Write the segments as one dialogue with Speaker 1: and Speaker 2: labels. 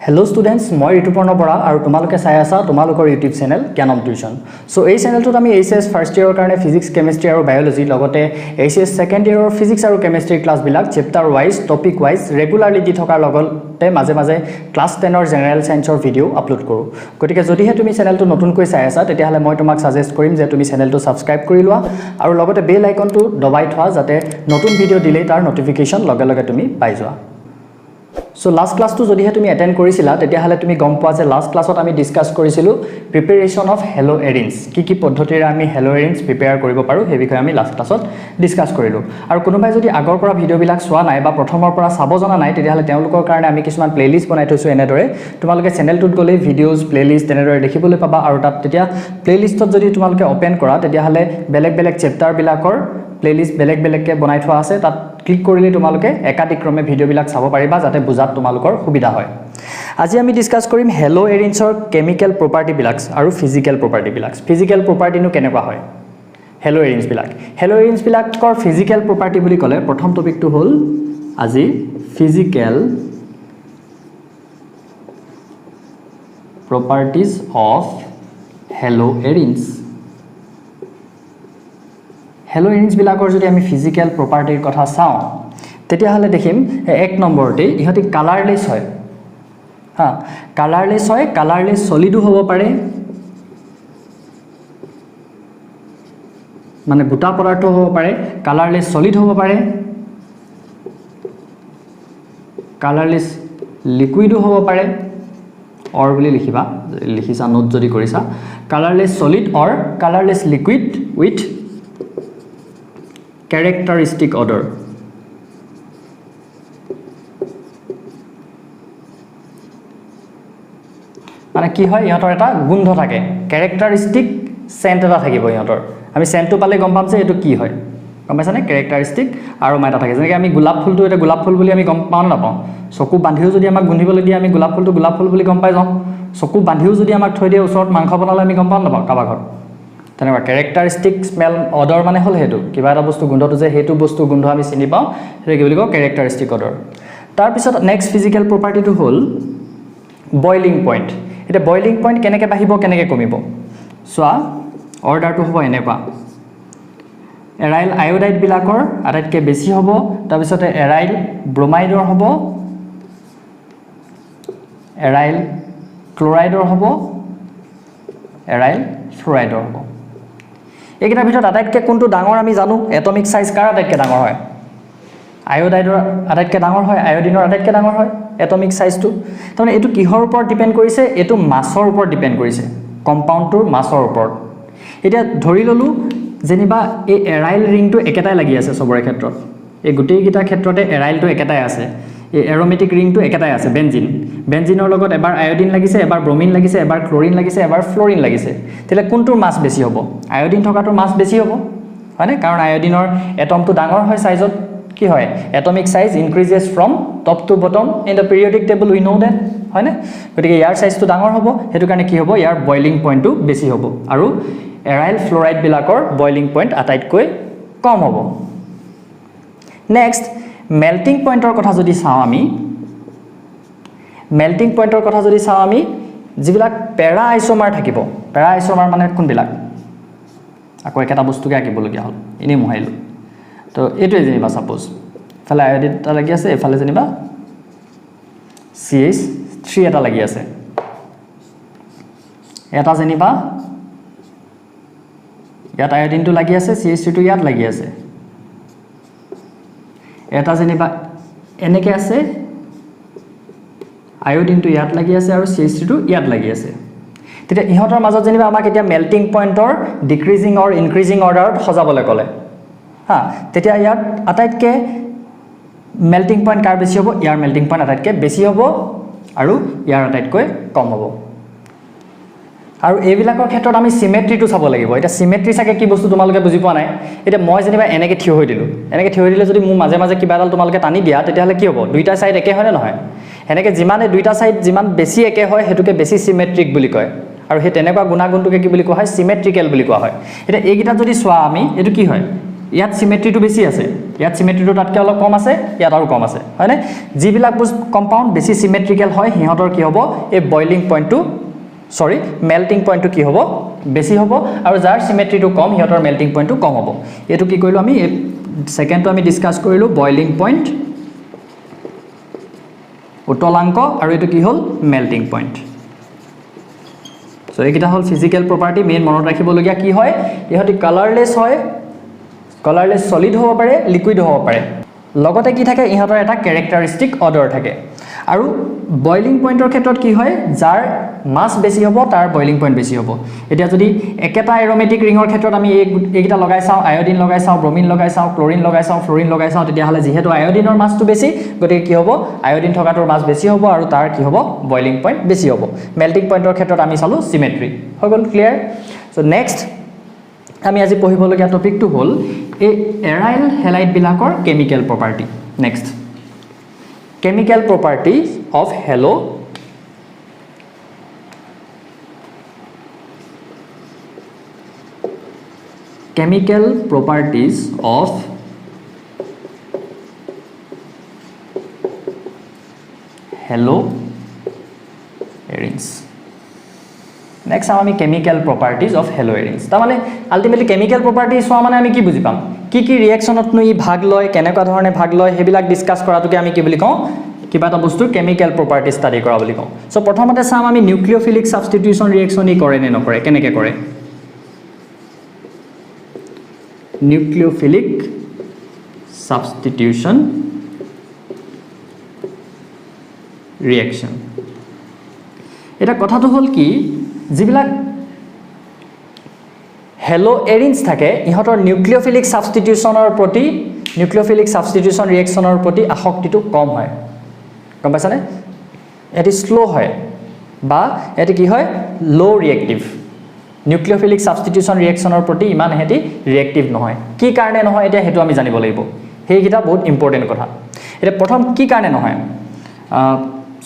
Speaker 1: Hello students, মই ঋতুপৰ্ণ বৰা আৰু তোমালোকে চাই আছা তোমালোকৰ YouTube channel Gyanam tuition. So এই চেনেলটোত আমি এইচএস ফাৰ্ষ্ট ইয়াৰৰ কাৰণে ফিজিক্স, কেমিষ্ট্ৰি আৰু বায়োলজি লগতে এইচএস সেকেন্ড ইয়াৰৰ ফিজিক্স আৰু কেমিষ্ট্ৰি ক্লাছবিলাক chapter wise, topic wise regularly দি থকাৰ লগতে মাজে মাজে ক্লাছ 10ৰ জেনেৰেল সায়েন্সৰ ভিডিও আপলোড কৰোঁ। গতিকে যদিহে তুমি চেনেলটো নতুনকৈ চাই আছা তেতিয়াহ'লে মই তোমাক সাজেষ্ট কৰিম যে তুমি চেনেলটো সাবস্ক্ৰাইব কৰি লোৱা আৰু লগতে বেল আইকনটো দবাই থোৱা যাতে নতুন ভিডিও দিলেই তাৰ নটিফিকেশন লগে লগে তুমি পাই যোৱা। So last class to jodi he tumi attend korisila tetia hale tumi gom poa je last class ot ami discuss korisilu preparation of haloarenes ki poddhotire ami haloarenes prepare koribo paru he bikhoye ami last class ot discuss korilu aru konobai jodi agor pora video bilak swa nai ba prothomor pora sabo jana nai tetia hale teulukor karone ami kisuman playlist banai thoisu ene dore tumaloke channel tut gole videos playlist ene dore dekhibole paba aru tat tetia playlist ot jodi tumaloke open kora tetia hale belek chapter bilakor playlist belek ke banai thwa ase tat click কৰিলে তোমালোকে একাধিক্ৰমে video বিলাক চাব পাৰিবা যাতে বুজাত তোমালোকৰ সুবিধা হয়। আজি আমি ডিসকাস কৰিম হেলোএৰিনছৰ কেমিক্যাল প্ৰপাৰ্টি বিলাক আৰু ফিজিক্যাল প্ৰপাৰ্টি বিলাক। ফিজিক্যাল প্ৰপাৰ্টি নো কেনেকুৱা হয় হেলোএৰিনছ বিলাকৰ ফিজিক্যাল প্ৰপাৰ্টি বুলি ক'লে প্ৰথম টপিকটো হ'ল আজি ফিজিক্যাল প্ৰপাৰ্টিজ অফ হেলোএৰিনছ। হেলোএৰিনছ বিলাকৰ যদি আমি ফিজিক্যাল প্ৰপাৰ্টিৰ কথা চাও তেতিয়া হলে দেখিম এক নম্বৰতে ইহতি কালাৰলেস হয়। কালাৰলেস সলিডো হ'ব পাৰে মানে গোটা পদাৰ্থ হ'ব পাৰে, কালাৰলেস সলিড হ'ব পাৰে, কালাৰলেস লিকুইডো হ'ব পাৰে অৰ বুলি লিখিছা নোট যদি কৰিছা colourless solid or colourless liquid with characteristic odor মানে কি হয় ইহতৰ এটা গুন্ধ থাকে characteristic scent এটা থাকিব ইহতৰ আমি scent পালে গম পাম যে এটো কি হয় গম পাইছা নে characteristic aroma এটা থাকে যেনেকৈ আমি গোলাপ ফুলটো এটা গোলাপ ফুল বুলি আমি গম পাও না পাও চকু বান্ধিও যদি আমাক গুন্ধিবলৈ দিয়ে আমি গোলাপ ফুলটো গোলাপ ফুল বুলি গম পাই যাও চকু বান্ধিও যদি আমাক থৈ দিয়ে ওচৰত মাংস বনালে আমি গম পাও না পাও কাবা ঘৰ তেনেকুৱা characteristic smell odor মানে হল হেতু কিবা এটা বস্তু গুন্ধটো যে হেতু বস্তু গুন্ধ আমি চিনি পাও হেতু কি বুলি কও characteristic odor। তাৰ পিছত নেক্সট ফিজিক্যাল প্ৰপাৰ্টিটো হল বয়লিং পইণ্ট। এটা বয়লিং পইণ্ট কেনেকৈ বাঢ়িব কেনেকৈ কমিব সোৱা অৰ্ডাৰটো হ'ব এনেকুৱা এৰাইল আয়োডাইড বিলাকৰ আটাইতকৈ বেছি হ'ব তাৰ পিছতে এৰাইল ব্ৰোমাইডৰ হ'ব এৰাইল ক্লোৰাইডৰ হ'ব এৰাইল ফ্লুৰাইডৰ হ'ব। এইকেইটাৰ ভিতৰত আটাইতকৈ কোনটো ডাঙৰ আমি জানো এটমিক সাইজ কাৰ আটাইতকৈ ডাঙৰ হয় আয়োডাইডৰ আটাইতকৈ ডাঙৰ হয় আয়োডিনৰ আটাইতকৈ ডাঙৰ হয় এটমিক সাইজটো তাৰমানে এটো কিহৰ ওপৰত ডিপেন্ড কৰিছে এটো মাছৰ ওপৰত ডিপেন্ড কৰিছে কম্পাউণ্ডটোৰ মাছৰ ওপৰত। এতিয়া ধৰি ললো যেনিবা এই এৰাইল ৰিংটো একেটাই লাগি আছে সবৰে ক্ষেত্ৰত এই গোটেই গিটা ক্ষেত্ৰতে এৰাইলটো একেটাই আছে এই এৰোমেটিক ৰিংটো একেটাই আছে বেনজিনৰ লগত এবাৰ আয়োডিন লাগিছে এবাৰ ব্ৰোমিন লাগিছে এবাৰ ক্লোৰিন লাগিছে এবাৰ ফ্লোৰিন লাগিছে তেলে কোনটোৰ মাছ বেছি হ'ব আয়োডিন থকাটোৰ মাছ বেছি হ'ব হয়নে কাৰণ আয়োডিনৰ এটমটো ডাঙৰ হয় সাইজত কি হয় atomic size increases from top to bottom in the periodic table we know that হয়নে গতিকে ইয়াৰ সাইজটো ডাঙৰ হ'ব হেতু কাৰণে কি হ'ব ইয়াৰ বয়লিং পইণ্টটো বেছি হ'ব আৰু এৰাইল ফ্লোৰাইড বিলাকৰ বয়লিং পইণ্ট আটাইতকৈ কম হ'ব। নেক্সট মেল্টিং পইণ্টৰ কথা যদি চাও আমি যিবিলাক পেৰা আইসোমাৰ থাকিব পেৰা আইসোমাৰ মানে কোনবিলাক আকৌ এটা বস্তুকে আঁকিবলগীয়া হ'ল এনেই মোহাইলো তো এইটোৱে যেনিবা সাপোজ এফালে আয়োডিন এটা লাগি আছে এফালে যেনিবা CH3 এটা লাগি আছে এটা যেনিবা ইয়াত আয়োডিনটো লাগি আছে CH3 টো ইয়াত লাগি আছে এটা যেনিবা এনেকে আছে আয়োডিনটো ইয়াত লাগি আছে আৰু CH3 টো ইয়াত লাগি আছে তেতিয়া ইহতৰ মাজত যেনিবা আমাক এতিয়া মেল্টিং পইণ্টৰ ডিক্ৰিজিং অৰ ইনক্ৰিজিং অৰ্ডাৰত সজাবলৈ ক'লে তেতিয়া ইয়াত আটাইতকৈ মেল্টিং পইণ্ট কাৰ বেছি হ'ব ইয়াৰ মেল্টিং পইণ্ট আটাইতকৈ বেছি হ'ব আৰু ইয়াৰ আটাইতকৈ কম হ'ব আৰু এইবিলাকৰ ক্ষেত্ৰত আমি সিমেট্ৰিটো চাব লাগিব এটা সিমেট্ৰি সাকে কি বস্তু তোমালোকে বুজি পোৱা নাই এটা মই যেনিবা এনেকে থিয় হৈ দিলো এনেকে থিয় হৈ দিলে যদি মু মাজে মাজে কিবা এডাল তোমালোকে টানি দিয়া তেতিয়াহলে কি হ'ব দুইটা সাইড একে হয় নে নহয় এনেকে যিমানে দুইটা সাইড যিমান বেছি একে হয় হেতুকে বেছি সিমেট্ৰিক বুলি কয় আৰু হে তেনেকুৱা গুণাগুণটোকে কি বুলি কোৱা হয় সিমেট্ৰিক্যাল বুলি কোৱা হয় এটা এইগিটা যদি সোৱা আমি এটো কি হয় ইয়াত সিমেট্ৰিটো বেছি আছে ইয়াত সিমেট্ৰিটো তাতকৈ অলপ কম আছে ইয়াত আৰু কম আছে হয়নে যিবিলাক কম্পাউণ্ড বেছি সিমেট্ৰিকেল হয় সিহঁতৰ কি হ'ব এই বইলিং পইণ্টটো সৰি মেল্টিং পইণ্টটো কি হ'ব বেছি হ'ব আৰু যাৰ সিমেট্ৰিটো কম সিহঁতৰ মেল্টিং পইণ্টটো কম হ'ব এইটো কি কৰিলোঁ আমি সেকেণ্ডটো আমি ডিসকাস কৰিলোঁ বইলিং পইণ্ট উত্তলাংক আৰু এইটো কি হ'ল মেল্টিং পইণ্ট সো এইকেইটা হ'ল ফিজিক্যাল প্ৰপাৰ্টি মেইন মনত ৰাখিবলগীয়া কি হয় ইহঁতি কালাৰলেছ হয় কালাৰলেছ সলিড হ'ব পাৰে লিকুইড হ'ব পাৰে লগতে কি থাকে ইহঁতৰ এটা ক্যাৰেক্টাৰিষ্টিক অৰ্ডাৰ থাকে আৰু বইলিং পইণ্টৰ ক্ষেত্ৰত কি হয় যাৰ মাছ বেছি হ'ব তাৰ বইলিং পইণ্ট বেছি হ'ব এতিয়া যদি একেটা এৰোমেটিক ৰিঙৰ ক্ষেত্ৰত আমি এইকেইটা লগাই চাওঁ আয়োডিন লগাই চাওঁ ব্ৰমিন লগাই চাওঁ ক্লোৰিন লগাই চাওঁ ফ্লোৰিন লগাই চাওঁ তেতিয়াহ'লে যিহেতু আয়োডিনৰ মাছটো বেছি গতিকে কি হ'ব আয়োডিন থকাটোৰ মাছ বেছি হ'ব আৰু তাৰ কি হ'ব বইলিং পইণ্ট বেছি হ'ব মেল্টিং পইণ্টৰ ক্ষেত্ৰত আমি চালোঁ সিমেট্ৰি হৈ গ'ল ক্লিয়াৰ সো নেক্সট আমি আজি পঢ়িবলগীয়া টপিকটো হ'ল এই এৰাইল হেলাইডবিলাকৰ chemical property next chemical properties of halo chemical properties of halo arrays next আমি chemical properties of halo arrays তা মানে ultimately chemical properties হোৱা মানে আমি কি বুজি পাম কি কি ৰিঅ্যাকশনত নু ই ভাগ লয় কেনেকুৱা ধৰণে ভাগ লয় হেবিলাক ডিসকাস কৰাটোকে আমি কি বুলি কওঁ কিবা এটা বস্তু কেমিক্যাল প্ৰপাৰ্টি ষ্টাডি কৰা বুলি কওঁ সো প্ৰথমতে চাম আমি নিউক্লিওফিলিক সাবস্টিটিউশন ৰিঅ্যাকশন ই কৰে নে নকৰে কেনেকৈ কৰে নিউক্লিওফিলিক সাবস্টিটিউশন ৰিঅ্যাকশন এটা কথাটো হ'ল কি যিবিলাক হেলো এৰিনছ থাকে ইহঁতৰ নিউক্লিওফিলিক সাবস্টিটিউশনৰ প্ৰতি নিউক্লিওফিলিক সাবস্টিটিউশন ৰিঅ্যাকশনৰ প্ৰতি আসক্তিটো কম হয় গম পাইছানে এটি স্লো হয় বা এটি কি হয় লো ৰিঅ্যাক্টিভ নিউক্লিওফিলিক সাবস্টিটিউশন ৰিঅ্যাকশনৰ প্ৰতি ইমান হেতি ৰিঅ্যাক্টিভ নহয় কি কাৰণে নহয় এটা হেতু আমি জানিব লাগিব হেইকিটা বহুত ইম্পৰ্টেন্ট কথা এটা প্ৰথম কি কাৰণে নহয়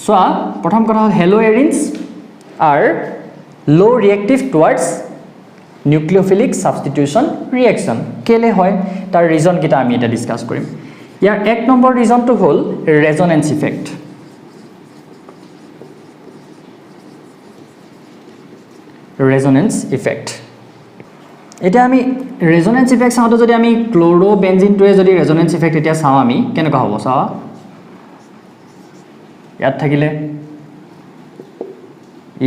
Speaker 1: সোয়া প্ৰথম কথা হ'ল হেলো এৰিনছ আৰ লো ৰিঅ্যাক্টিভ টুৱাৰ্ডছ নিউক্লিওফিলিক সাবস্টিটিউশন ৰিঅ্যাকশন কেলে হয় তাৰ ৰিজন কিটা আমি এটা ডিসকাস কৰিম ইয়াৰ এক নম্বৰ ৰিজনটো হ'ল ৰেজোনেন্স ইফেক্ট ৰেজোনেন্স ইফেক্ট এটা আমি ৰেজোনেন্স ইফেক্ট চাওঁতে যদি আমি ক্লোৰোবেনজিনটোৱে যদি ৰেজোনেন্স ইফেক্ট এটা চাওঁ আমি কেনেকুৱা হ'ব চাও ইয়াত থাকিলে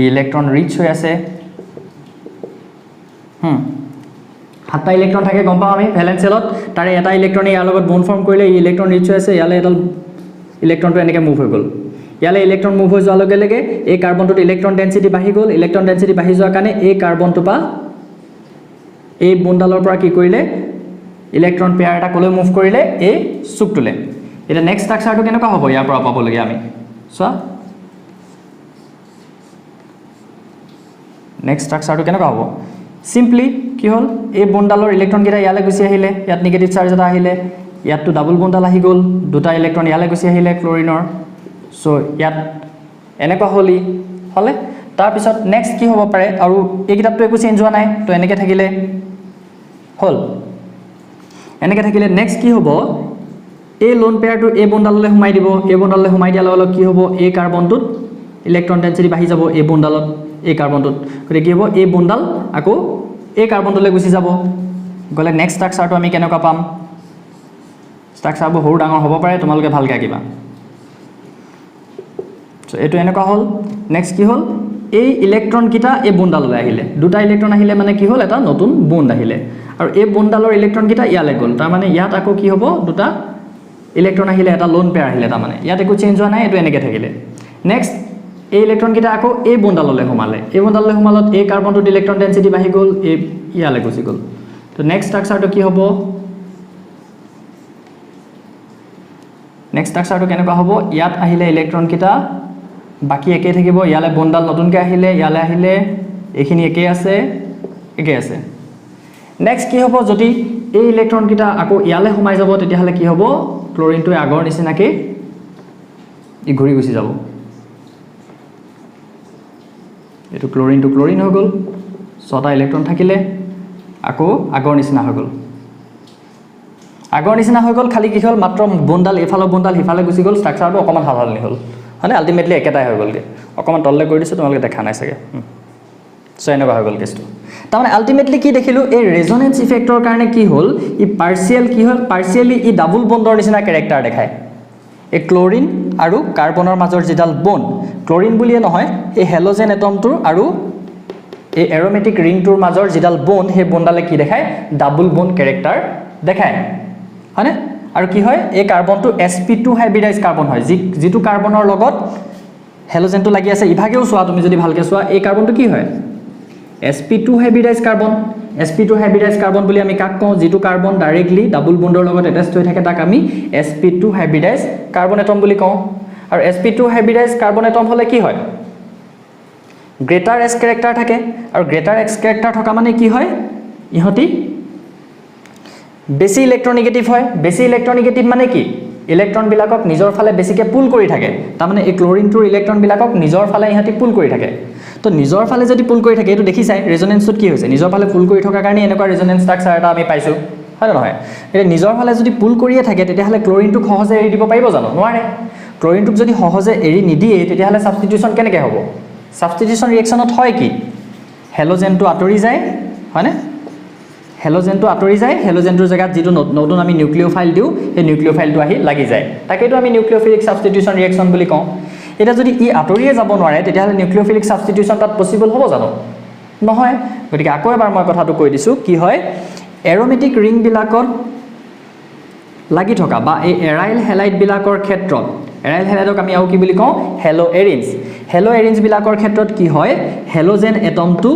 Speaker 1: ইলেক্ট্ৰন ৰিচ হৈ আছে সাতটা ইলেক্ট্ৰন থাকে গম পাওঁ আমি ভ্যালেন্স সেলত তাৰে এটা ইলেক্ট্ৰনে ইয়াৰ লগত বন্ড ফৰ্ম কৰিলে এই ইলেক্ট্ৰন ৰিচ হৈ আছে ইয়ালে এটা ইলেক্ট্ৰনটো এনেকৈ মুভ হৈ গ'ল ইয়ালে ইলেক্ট্ৰন মুভ হৈ যোৱাৰ লগে লগে এই কাৰ্বনটোত ইলেক্ট্ৰন ডেন্সিটি বাঢ়ি গ'ল ইলেক্ট্ৰন ডেন্সিটি বাঢ়ি যোৱাৰ কাৰণে এই কাৰ্বনটো পা এই বন্ডালৰ পৰা কি কৰিলে ইলেক্ট্ৰন পেয়াৰ এটা কলৈ মুভ কৰিলে এই চুকটোলে এটা নেক্সট ষ্ট্ৰাকচাৰটো কেনেকুৱা হ'ব ইয়াৰ পৰা পাবলগীয়া আমি চোৱা নেক্সট ষ্ট্ৰাকচাৰটো কেনেকুৱা হ'ব সিম্পলি কি হল এই বন্ডালৰ ইলেক্ট্ৰন কেইটা ইয়ালে গুছি আহিলে ইয়াত নেগেটিভ চাৰ্জ এটা আহিলে ইয়াতটো ডাবল বন্ডাল আহি গ'ল দুটা ইলেক্ট্ৰন ইয়ালে গুছি আহিলে ক্লোৰিনৰ সো ইয়াত এনেকুৱা হলি হলে তাৰ পিছত নেক্সট কি হ'ব পাৰে আৰু এই কিতাপটো একো চেঞ্জ হোৱা নাই তো এনেকৈ থাকিলে হল এনেকৈ থাকিলে নেক্সট কি হ'ব এই লোন পেয়াৰটো এই বন্ডাললৈ সোমাই দিব এই বন্ডাললৈ সোমাই দিয়াৰ লগে লগে কি হ'ব এই কাৰ্বনটোত ইলেক্ট্ৰন ডেন্সিটি বাঢ়ি যাব এই বন্ডালত এই কাৰ্বনটোত গতিকে কি হ'ব এই বন্ডাল আকৌ এই কাৰ্বনটোলৈ গুছি যাব গলে নেক্সট ষ্ট্ৰাকচাৰটো আমি কেনেকুৱা পাম ষ্ট্ৰাকচাৰবোৰ সৰু ডাঙৰ হ'ব পাৰে তোমালোকে ভালকৈ আঁকিবা সো এইটো এনেকুৱা হ'ল নেক্সট কি হ'ল এই ইলেক্ট্ৰন কিটা এই বন্ডাললৈ আহিলে দুটা ইলেক্ট্ৰন আহিলে মানে কি হ'ল এটা নতুন বন্ড আহিলে আৰু এই বন্ডালৰ ইলেক্ট্ৰন কিটা ইয়ালে গ'ল তাৰ মানে ইয়াত আকৌ কি হ'ব দুটা ইলেক্ট্ৰন আহিলে এটা লোন পেয়াৰ আহিলে তাৰ মানে ইয়াত একো চেঞ্জ হোৱা নাই এটো এনেকৈ থাকিলে নেক্সট এই ইলেক্ট্ৰন কিটা আকৌ এই বন্ডাললৈ সোমালে এই বন্ডাললৈ সোমালত এই কাৰ্বনটোত ইলেক্ট্ৰন ডেন্সিটি বাঢ়ি গ'ল এই ইয়ালে গুছি গ'ল তো নেক্সট ষ্ট্ৰাকচাৰটো কি হ'ব নেক্সট ষ্ট্ৰাকচাৰটো কেনেকুৱা হ'ব ইয়াত আহিলে ইলেক্ট্ৰন কিটা বাকি একে থাকিব ইয়ালে বন্ডাল নতুনকৈ আহিলে ইয়ালে আহিলে এইখিনি একে আছে নেক্সট কি হ'ব যদি এই ইলেক্ট্ৰন কিটা আকৌ ইয়ালে সোমাই যাব তেতিয়াহলে কি হ'ব ক্লোৰিনটোৱে আগৰ নিচিনাকৈ ই ঘূৰি গুছি যাব এটো ক্লোৰিন টু ক্লোৰিন হৈ গ'ল ছটা ইলেক্ট্ৰন থাকিলে আকৌ আগৰ নিচিনা হৈ গ'ল আগৰ নিচিনা হৈ গ'ল খালি কি হ'ল মাত্ৰ বন্ডাল এফালৰ বন্ডাল সিফালে গুচি গ'ল ষ্ট্ৰাকচাৰটো অকমান সালসলনি হ'ল মানে আলটিমেটলি একেটাই হৈ গ'লগে অকমান তললে কৰি দিছো তোমালোকে দেখা নাই চাগে সো এনেকুৱা হৈ গ'ল কেছটো তাৰমানে আলটিমেটলি কি দেখিলো এই ৰেজোনেন্স ইফেক্টৰ কাৰণে কি হ'ল ই পাৰ্শিয়াল কি হ'ল পাৰ্শিয়ালি ই ডাবল বন্ডৰ নিচিনা ক্যাৰেক্টাৰ দেখায় এই ক্লোৰিন আৰু কাৰ্বনৰ মাজৰ যিডাল বন্ড ক্লোৰিন বুলিয়ে নহয় এই হেলোজেন এটমটোৰ আৰু এই এৰোমেটিক ৰিংটোৰ মাজৰ যিডাল বন্ড হে বন্ডালে কি দেখায় ডাবল বন্ড ক্যাৰেক্টাৰ দেখায় হয়নে আৰু কি হয় এই কাৰ্বনটো sp2 হাইব্ৰিডাইজ কাৰ্বন হয় যিটো কাৰ্বনৰ লগত হেলোজেনটো লাগি আছে ইভাগেও চোৱা তুমি যদি ভালকে চোৱা এই কাৰ্বনটো কি হয় sp2 হাইব্ৰিডাইজ কাৰ্বন sp2 হাইব্ৰিডাইজ কাৰ্বন বুলি আমি কাক কওঁ যিটো কাৰ্বন ডাইৰেক্টলি ডাবল বন্ডৰ লগত এটাচড হৈ থাকে তাক আমি sp2 হাইব্ৰিডাইজ কাৰ্বন এটম বুলি কওঁ আৰু sp2 হাইব্ৰিডাইজ কাৰ্বন এটম হলে কি হয় গ্ৰেটাৰ s ক্যাৰেক্টাৰ থাকে আৰু গ্ৰেটাৰ x ক্যাৰেক্টাৰ থকা মানে কি হয় ইহতি বেছি ইলেক্ট্ৰনিগেটিভ হয় বেছি ইলেক্ট্ৰনিগেটিভ মানে কি ইলেক্ট্ৰন বিলাকক নিজৰ ফালে বেছিকে পুল কৰি থাকে তাৰ মানে এই ক্লোৰিনটোৰ ইলেক্ট্ৰন বিলাকক নিজৰ ফালে ইহতি পুল কৰি থাকে তো নিজৰ ফালে যদি পুল কৰি থাকে এটো দেখিছাই ৰেজোনেন্সত কি হৈছে নিজৰ ফালে পুল কৰি থকা কাৰণে এনেকুৱা ৰেজোনেন্স ষ্ট্ৰাকচাৰ এটা আমি পাইছো হয় নহয় এটা নিজৰ ফালে যদি পুল কৰিয়ে থাকে তেতিয়া হলে ক্লোৰিনটো সহজে এৰি দিব পাৰিব জানো নোৱাৰে ক্লোৰিনটোক যদি সহজে এৰি নিদিয়ে তেতিয়া হলে সাবস্টিটিউশন কেনেকৈ হ'ব সাবস্টিটিউশন ৰিঅ্যাকশনত হয় কি হেলোজেনটো আতৰি যায় হয়নে হেলোজেনটো আতৰি যায় হেলোজেনটোৰ জায়গাত যেটো নতুন আমি নিউক্লিওফাইল দিও এই নিউক্লিওফাইলটো আহি লাগি যায় তাকেটো আমি নিউক্লিওফিলিক সাবস্টিটিউশন ৰিঅ্যাকশন বুলি কওঁ এটা যদি ই আতৰিয়ে যাব নোৱাৰে তেতিয়া হলে নিউক্লিওফিলিক সাবস্টিটিউশন তাত পসিবল হ'ব জানো নহয় গতিকে আকৌ এবাৰ মই কথাটো কৈ দিছো কি হয় এৰোমেটিক ৰিং বিলাকত লাগি থকা বা এই এৰাইল হেলাইড বিলাকৰ ক্ষেত্ৰত এৰাইল হেলাইডক আমি আৰু কি বুলি কওঁ হেলো এৰিনছ বিলাকৰ ক্ষেত্ৰত কি হয় হেলোজেন এটমটো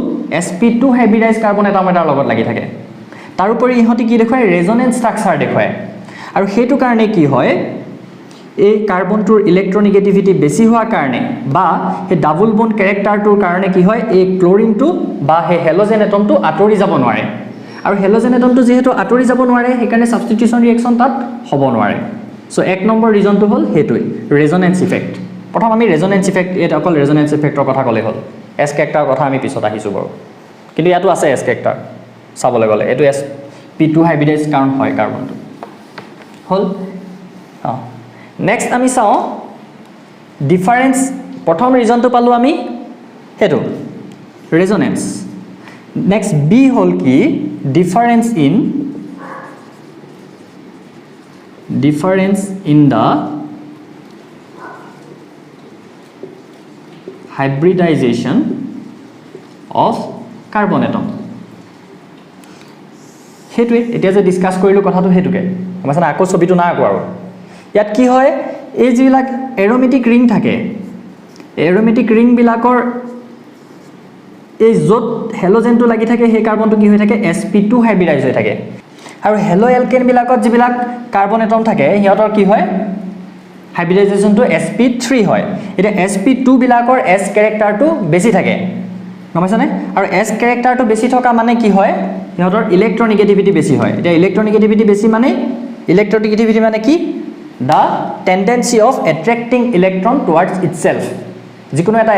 Speaker 1: sp2 হাইব্ৰিডাইজ কাৰ্বন এটম এটাৰ লগত লাগি থাকে তাৰ উপৰি ইহতি কি দেখুৱায় ৰেজোনেন্স ষ্ট্ৰাকচাৰ দেখুৱায় আৰু হেতু কাৰণে কি হয় এই কাৰ্বনটোৰ ইলেক্ট্ৰনিগেটিভিটি বেছি হোৱাৰ কাৰণে বা এই ডাবল বন্ড ক্যাৰেক্টাৰটোৰ কাৰণে কি হয় এই ক্লোৰিনটো বা এই হেলোজেন এটমটো আতৰি যাব নোৱাৰে আৰু হেলোজেন এটমটো যেহেতু আতৰি যাব নোৱাৰে হেকাৰণে সাবস্টিটিউশন ৰিঅ্যাকশন তাত হ'ব নোৱাৰে সো এক নম্বৰ ৰিজনটো হ'ল হেতুই ৰেজোনেন্স ইফেক্ট প্ৰথম আমি ৰেজোনেন্স ইফেক্ট এটা অকল ৰেজোনেন্স ইফেক্টৰ কথা ক'লে হ'ল এস ক্যাৰেক্টাৰৰ কথা আমি পিছত আহিছো বাৰু কিন্তু ইয়াতো আছে এস ক্যাৰেক্টাৰ চাবলৈ গ'লে এটো sp2 হাইব্ৰিডাইজ কাৰণ হয় কাৰ্বনটো হ'ল নেক্সট আমি চাও ডিফাৰেন্স প্ৰথম ৰিজনটো পালো আমি হেতু ৰেজোনেন্স নেক্সট বি হ'ল কি difference in the hybridization of carbon atom হেতুই এতিয়া যে ডিসকাস কৰিলো কথাটো হেতুকে মানে আকৌ ছবিটো না আকৌ আৰু ইয়াত কি হয় এই যিবিলাক এৰোমেটিক ৰিং থাকে এৰোমেটিক ৰিং বিলাকৰ এই যত হেলোজেনটো লাগি থাকে সেই কাৰ্বনটো কি হৈ থাকে sp2 হাইব্ৰিডাইজ হৈ থাকে আৰু হেলো এলকেন বিলাকত যিবিলাক কাৰ্বন এটম থাকে হিয়তৰ কি হয় হাইব্ৰিডাইজেশনটো sp3 হয় এটা sp2 বিলাকৰ s ক্যাৰেক্টাৰটো বেছি থাকে গমছানে আৰু s ক্যাৰেক্টাৰটো বেছি থকা মানে কি হয় হিয়তৰ ইলেক্ট্ৰনিগেটিভিটি বেছি হয় এটা ইলেক্ট্ৰনিগেটিভিটি বেছি মানে ইলেক্ট্ৰনিগেটিভিটি মানে কি the tendency of attracting electron towards itself যিকোনো এটা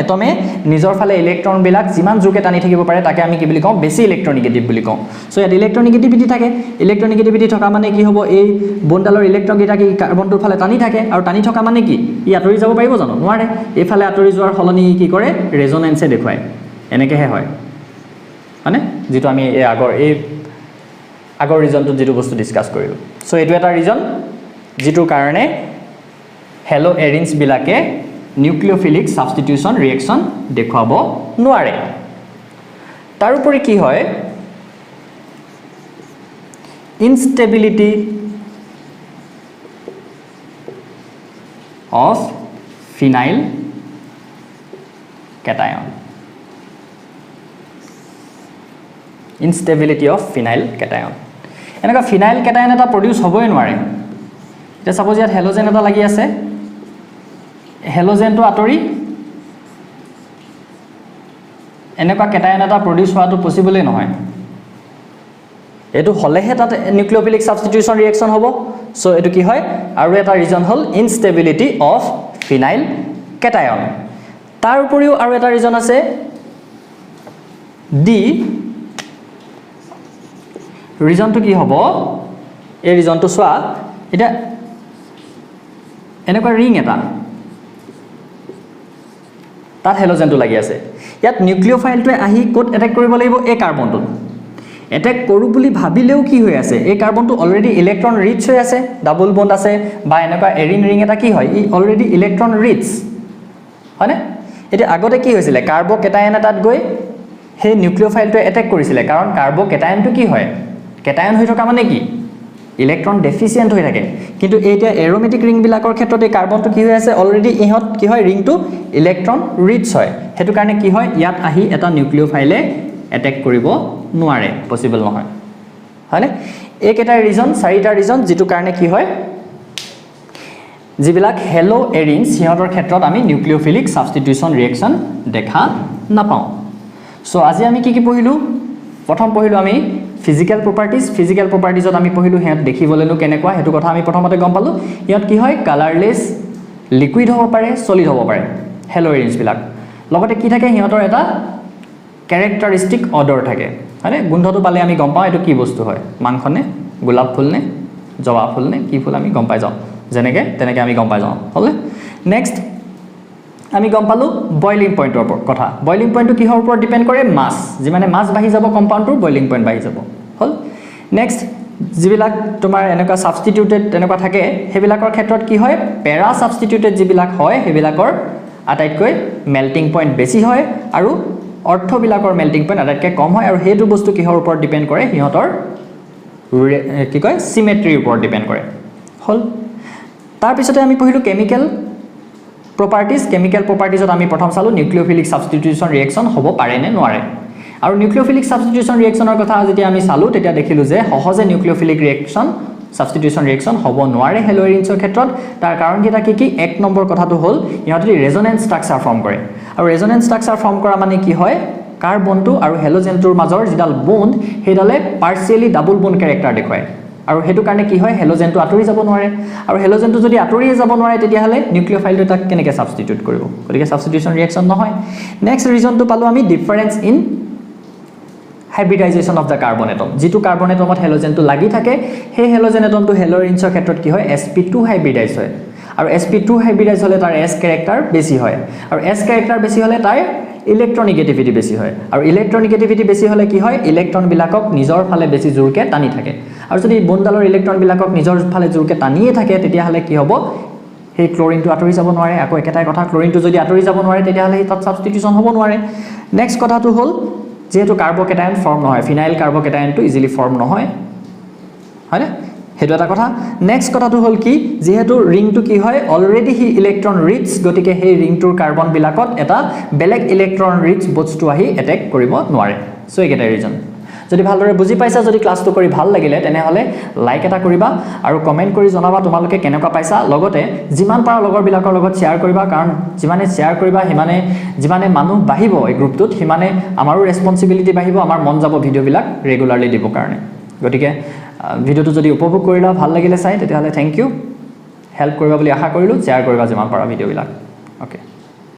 Speaker 1: এটমে নিজৰ ফালে ইলেক্ট্ৰন বিলাক যিমান জোৰকে টানি থাকিব পাৰে তাকে আমি কি বুলি কওঁ বেছি ইলেক্ট্ৰনিগেটিভ বুলি কওঁ সো ইয়াত ইলেক্ট্ৰনিগেটিভিটি থাকে ইলেক্ট্ৰনিগেটিভিটি থকা মানে কি হ'ব এই বন্ডালৰ ইলেক্ট্ৰন গিটা কি কাৰ্বনটোৰ ফালে টানি থাকে আৰু টানি থকা মানে কি ই আতৰি যাব পাৰিব জানো নোৱাৰে এফালে আতৰি যোৱাৰ হলনি কি কৰে ৰেজোনেন্সে দেখুৱায় এনেকেহে হয় মানে যেটো আমি এই আগৰ ৰিজনটো যেটো বস্তু ডিসকাস কৰিলো সো এটো এটা ৰিজন যেটো কাৰণে হেলো এৰিনছ বিলাকে নিউক্লিওফিলিক সাবস্টিটিউশন ৰিঅ্যাকশন দেখুৱাব নোৱাৰে তাৰ উপৰি কি হয় instability of phenyl cation instability of phenyl cation এনেকা ফিনাইল কেটায়ন এটা প্ৰডিউস হ'বই নোৱাৰে এটা সাপোজ ইয়াত হেলোজেন এটা লাগি আছে হেলোজেনটো আতৰি এনেকুৱা কেটায়ন এটা প্ৰডিউস হোৱাটো পসিবলই নহয় এটো হলেহে তাত নিউক্লিওফিলিক সাবস্টিটিউশন ৰিঅ্যাকশন হ'ব সো এটো কি হয় আৰু এটা ৰিজন হল ইনষ্টেবিলিটি অফ ফিনাইল কেটায়ন তাৰ উপৰিও আৰু এটা ৰিজন আছে ডি ৰিজনটো কি হ'ব এই ৰিজনটো চোৱা এটা এনেকুৱা ৰিং এটা তাত হেলোজেনটো লাগি আছে ইয়াত নিউক্লিওফাইলটোৱে আহি কোড এটেক কৰিব লাগিব এই কাৰ্বনটোত এটেক কৰো বুলি ভাবিলেও কি হৈ আছে এই কাৰ্বনটো অলৰেডি ইলেক্ট্ৰন ৰিচ হৈ আছে ডাবল বন্ড আছে বা এনেকুৱা এৰিন ৰিং এটা কি হয় ই অলৰেডি ইলেক্ট্ৰন ৰিচ হয়নে এটা আগতে কি হৈছিল কাৰ্বকেটায়ন এটাত গৈ সেই নিউক্লিওফাইলটোৱে এটেক কৰিছিলে কাৰণ কাৰ্বকেটায়নটো কি হয় কেটায়ন হৈ থকা মানে কি ইলেক্ট্ৰন ডেফিচিয়েন্ট হৈ থাকে কিন্তু এইটা এৰোমেটিক ৰিং বিলাকৰ ক্ষেত্ৰত এই কাৰ্বনটো কি হৈ আছে অলৰেডি ইহত কি হয় ৰিংটো ইলেক্ট্ৰন ৰিচ হয় হেতু কাৰণে কি হয় ইয়াত আহি এটা নিউক্লিওফাইলে এটেক কৰিব নোৱাৰে পসিবল নহয় হয়নে এইকেটা ৰিজন চাৰিটা ৰিজন যেটো কাৰণে কি হয় যিবিলাক হেলো এৰিনছ সিহঁতৰ ক্ষেত্ৰত আমি নিউক্লিওফিলিক সাবস্টিটিউশন ৰিঅ্যাকশন দেখা নাপাওঁ সো আজি আমি কি পঢ়িলো প্ৰথম পঢ়িলো আমি ফিজিক্যাল প্ৰপাৰ্টিজত আমি পঢ়িলো হেত দেখিবলেনো কেনেকুৱা হেতু কথা আমি প্ৰথমতে গম পালো ইয়াত কি হয় কালাৰলেস লিকুইড হ'ব পাৰে সলিড হ'ব পাৰে হেলো এৰিনছ বিলাক লগতে কি থাকে হিহঁতৰ এটা ক্যাৰেক্টাৰিস্টিক অৰ্ডাৰ থাকে মানে গুণটো পালে আমি গম পাওঁ এটো কি বস্তু হয় মাংখনে গোলাপ ফুল নে জবা ফুল নে কি ফুল আমি গম পাই যাওঁ যেনেকে তেনেকে আমি গম পাই যাওঁ হলে নেক্সট আমি গম পালো বয়লিং পইণ্টৰ কথা বয়লিং পইণ্টটো কিহৰ ওপৰত ডিপেন্ড কৰে মাছ যিমানে মাছ বাঢ়ি যাব কম্পাউণ্ডটোৰ বয়লিং পইণ্ট বাঢ়ি যাব হল নেক্সট যিবিলাক তোমাৰ এনেকুৱা সাবস্টিটিউটেড তেনেকুৱা থাকে হেবিলাকৰ ক্ষেত্ৰত কি হয় পেৰা সাবস্টিটিউটেড যিবিলাক হয় হেবিলাকৰ আটাইতকৈ মেল্টিং পইণ্ট বেছি হয় আৰু অৰ্থবিলাকৰ মেল্টিং পইণ্ট আটাইতকৈ কম হয় আৰু হেতু বস্তু কিহৰ ওপৰত ডিপেন্ড কৰে হিহঁতৰ কি কয় সিমেট্ৰিৰ ওপৰত ডিপেন্ড কৰে হল তাৰ পিছতে আমি পঢ়িলো কেমিক্যাল প্ৰপাৰ্টিজত আমি প্ৰথম চালো নিউক্লিওফিলিক সাবস্টিটিউশন ৰিঅ্যাকশন হ'ব পাৰে নে নোৱাৰে আৰু নিউক্লিওফিলিক সাবস্টিটিউশন ৰিঅ্যাকশনৰ কথা যেতিয়া আমি চালো তেতিয়া দেখিলো যে সহজে নিউক্লিওফিলিক সাবস্টিটিউশন ৰিঅ্যাকশন হ'ব নোৱাৰে হেলো এৰিনছৰ ক্ষেত্ৰত তাৰ কাৰণ কি এক নম্বৰ কথাটো হ'ল ইহঁতে ৰেজোনেন্স ষ্ট্ৰাকচাৰ ফৰ্ম কৰে আৰু ৰেজোনেন্স ষ্ট্ৰাকচাৰ ফৰ্ম কৰা মানে কি হয় কাৰ্বনটো আৰু হেলোজেনটোৰ মাজৰ যিডাল বন্ড সেইডালে পাৰ্সিয়ালি ডাবল বন্ড ক্যাৰেক্টাৰ দেখুৱায় আৰু হেতু কাৰণে কি হয় হেলোজেনটো আতৰি যাব নোৱাৰে আৰু হেলোজেনটো যদি আতৰি যাব নোৱাৰে তেতিয়া হলে নিউক্লিওফাইলটো তাক কেনেকৈ সাবস্টিটিউট কৰিব গতিকে সাবস্টিটিউশন ৰিঅ্যাকশন নহয় নেক্সট ৰিজনটো পালো আমি difference in hybridization of the carbon atom যেটো কাৰ্বন এটমত হেলোজেনটো লাগি থাকে সেই হেলোজেন এটমটো হেলো এৰিনছৰ ক্ষেত্ৰত কি হয় sp2 হাইব্ৰিডাইজ হয় আৰু sp2 হাইব্ৰিডাইজ হলে তাৰ s ক্যাৰেক্টাৰ বেছি হয় আৰু s ক্যাৰেক্টাৰ বেছি হলে তাৰ ইলেক্ট্ৰনিগেটিভিটি বেছি হয় আৰু ইলেক্ট্ৰনিগেটিভিটি বেছি হলে কি হয় ইলেক্ট্ৰন বিলাকক নিজৰ ফালে বেছি জোৰকে টানি থাকে আৰু যদি বন্ডালৰ ইলেক্ট্ৰন বিলাকক নিজৰ ফালে জোৰকে টানিয়ে থাকে তেতিয়া হলে কি হ'ব সেই ক্লোৰিনটো আতৰি যাব নোৱাৰে আকৌ একেটাই কথা ক্লোৰিনটো যদি আতৰি যাব নোৱাৰে তেতিয়া হলে তাত সাবস্টিটিউশন হ'ব নোৱাৰে নেক্সট কথাটো হ'ল যেহেতু কাৰ্বকেটায়ন ফৰ্ম নহয় ফিনাইল কাৰ্বকেটায়নটো ইজিলি ফৰ্ম নহয় হয়নে হেতু এটা কথা নেক্সট কথাটো হ'ল কি যেহেতু ৰিংটো কি হয় অলৰেডি হি ইলেক্ট্ৰন ৰিচ গতিকে সেই ৰিংটোৰ কাৰ্বন বিলাকত এটা বেলেগ ইলেক্ট্ৰন ৰিচ বস্তু আহি এটেক কৰিব নোৱাৰে সো এইকেটা ৰিজন যদি ভালদৰে বুজি পাইছা যদি ক্লাসটো কৰি ভাল লাগিলে তেনেহলে লাইক এটা কৰিবা আৰু কমেন্ট কৰি জনাবা তোমালোকে কেনেকুৱা পাইছা লগতে যিমান পাৰা লগৰ বিলাকৰ লগত শেয়াৰ কৰিবা কাৰণ যিমানে শেয়াৰ কৰিবা যিমানে মানুহ বাঢ়িব এই গ্ৰুপটোত সিমানে আমাৰো ৰেসপন্সিবিলিটি বাঢ়িব আমাৰ মন যাব ভিডিও বিলাক ৰেগুলাৰলি দিব কাৰণে গতিকে ভিডিওটো যদি উপভোগ কৰিলা ভাল লাগিলে চাই তেতিয়াহলে থ্যাংক ইউ হেল্প কৰিবা বুলি আশা কৰিলো শেয়াৰ কৰিবা যিমান পাৰা ভিডিও বিলাক ওকে